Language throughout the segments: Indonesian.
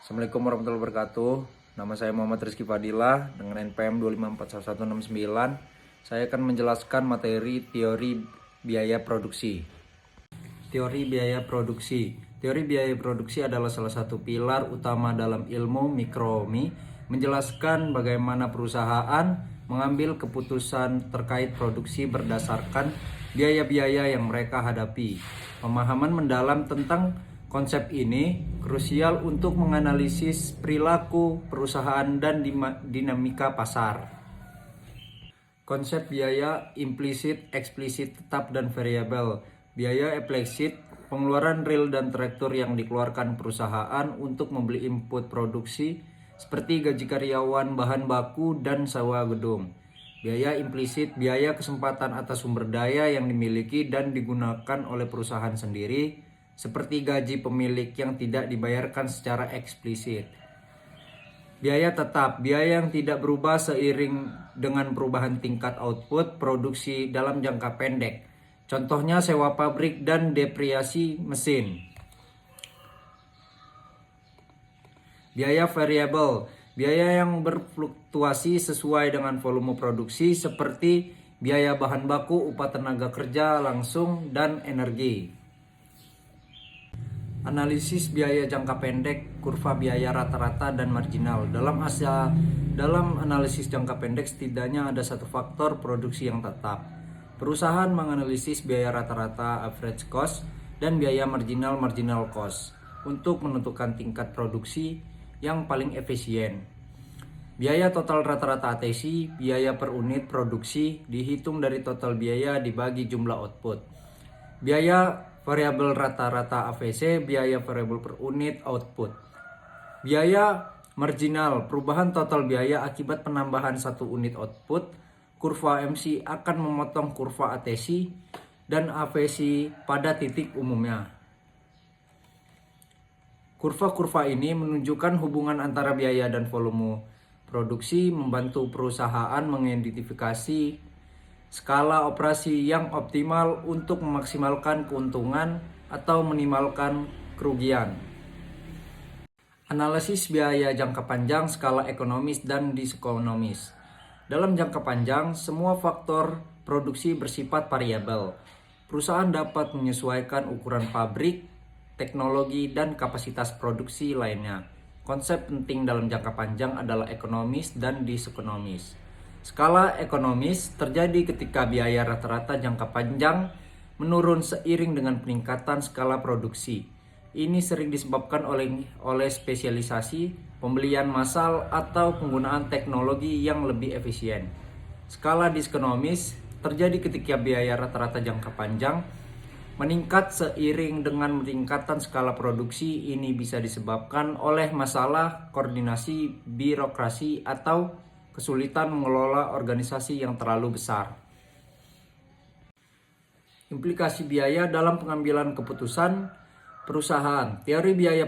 Assalamualaikum warahmatullahi wabarakatuh. Nama saya Muhammad Rizky Fadilah dengan NPM 2541169. Saya akan menjelaskan materi teori biaya produksi. Teori biaya produksi. Teori biaya produksi adalah salah satu pilar utama dalam ilmu mikroekonomi, menjelaskan bagaimana perusahaan mengambil keputusan terkait produksi berdasarkan biaya-biaya yang mereka hadapi. Pemahaman mendalam tentang konsep ini krusial untuk menganalisis perilaku perusahaan dan dinamika pasar. Konsep biaya implisit, eksplisit, tetap, dan variabel. Biaya implisit, pengeluaran real dan teratur yang dikeluarkan perusahaan untuk membeli input produksi seperti gaji karyawan, bahan baku, dan sewa gedung. Biaya implisit, biaya kesempatan atas sumber daya yang dimiliki dan digunakan oleh perusahaan sendiri, seperti gaji pemilik yang tidak dibayarkan secara eksplisit. Biaya tetap, biaya yang tidak berubah seiring dengan perubahan tingkat output produksi dalam jangka pendek. Contohnya sewa pabrik dan depresiasi mesin. Biaya variabel, biaya yang berfluktuasi sesuai dengan volume produksi seperti biaya bahan baku, upah tenaga kerja langsung, dan energi. Analisis biaya jangka pendek, kurva biaya rata-rata dan marginal. Dalam analisis jangka pendek setidaknya ada satu faktor produksi yang tetap. Perusahaan menganalisis biaya rata-rata average cost dan biaya marginal cost untuk menentukan tingkat produksi yang paling efisien. Biaya total rata-rata ATC, biaya per unit produksi dihitung dari total biaya dibagi jumlah output. Biaya variabel rata-rata AVC, biaya variabel per unit output. Biaya marginal, perubahan total biaya akibat penambahan satu unit output. Kurva MC akan memotong kurva ATC dan AVC pada titik umumnya. Kurva-kurva ini menunjukkan hubungan antara biaya dan volume produksi, membantu perusahaan mengidentifikasi skala operasi yang optimal untuk memaksimalkan keuntungan atau minimalkan kerugian. Analisis biaya jangka panjang, skala ekonomis dan diskonomis. Dalam jangka panjang, semua faktor produksi bersifat variabel. Perusahaan dapat menyesuaikan ukuran pabrik, teknologi, dan kapasitas produksi lainnya. Konsep penting dalam jangka panjang adalah ekonomis dan diskonomis. Skala ekonomis terjadi ketika biaya rata-rata jangka panjang menurun seiring dengan peningkatan skala produksi. Ini sering disebabkan oleh spesialisasi, pembelian massal, atau penggunaan teknologi yang lebih efisien. Skala diskonomis terjadi ketika biaya rata-rata jangka panjang meningkat seiring dengan peningkatan skala produksi. Ini bisa disebabkan oleh masalah koordinasi birokrasi atau kesulitan mengelola organisasi yang terlalu besar. Implikasi biaya dalam pengambilan keputusan perusahaan. Teori biaya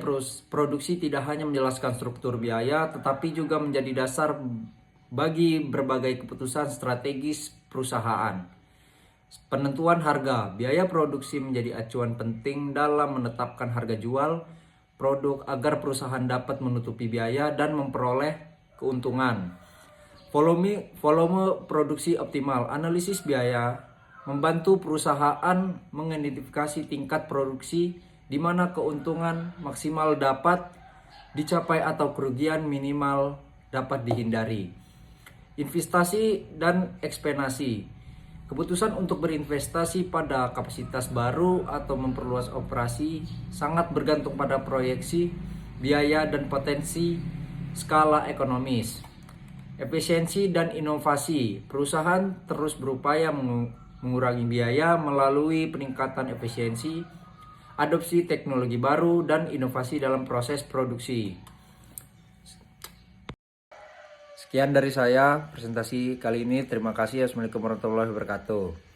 produksi tidak hanya menjelaskan struktur biaya, tetapi juga menjadi dasar bagi berbagai keputusan strategis perusahaan. Penentuan harga. Biaya produksi menjadi acuan penting dalam menetapkan harga jual produk agar perusahaan dapat menutupi biaya dan memperoleh keuntungan. Volume produksi optimal. Analisis biaya membantu perusahaan mengidentifikasi tingkat produksi di mana keuntungan maksimal dapat dicapai atau kerugian minimal dapat dihindari. Investasi dan ekspansi. Keputusan untuk berinvestasi pada kapasitas baru atau memperluas operasi sangat bergantung pada proyeksi biaya dan potensi skala ekonomis. Efisiensi dan inovasi. Perusahaan terus berupaya mengurangi biaya melalui peningkatan efisiensi, adopsi teknologi baru, dan inovasi dalam proses produksi. Sekian dari saya presentasi kali ini. Terima kasih. Assalamualaikum warahmatullahi wabarakatuh.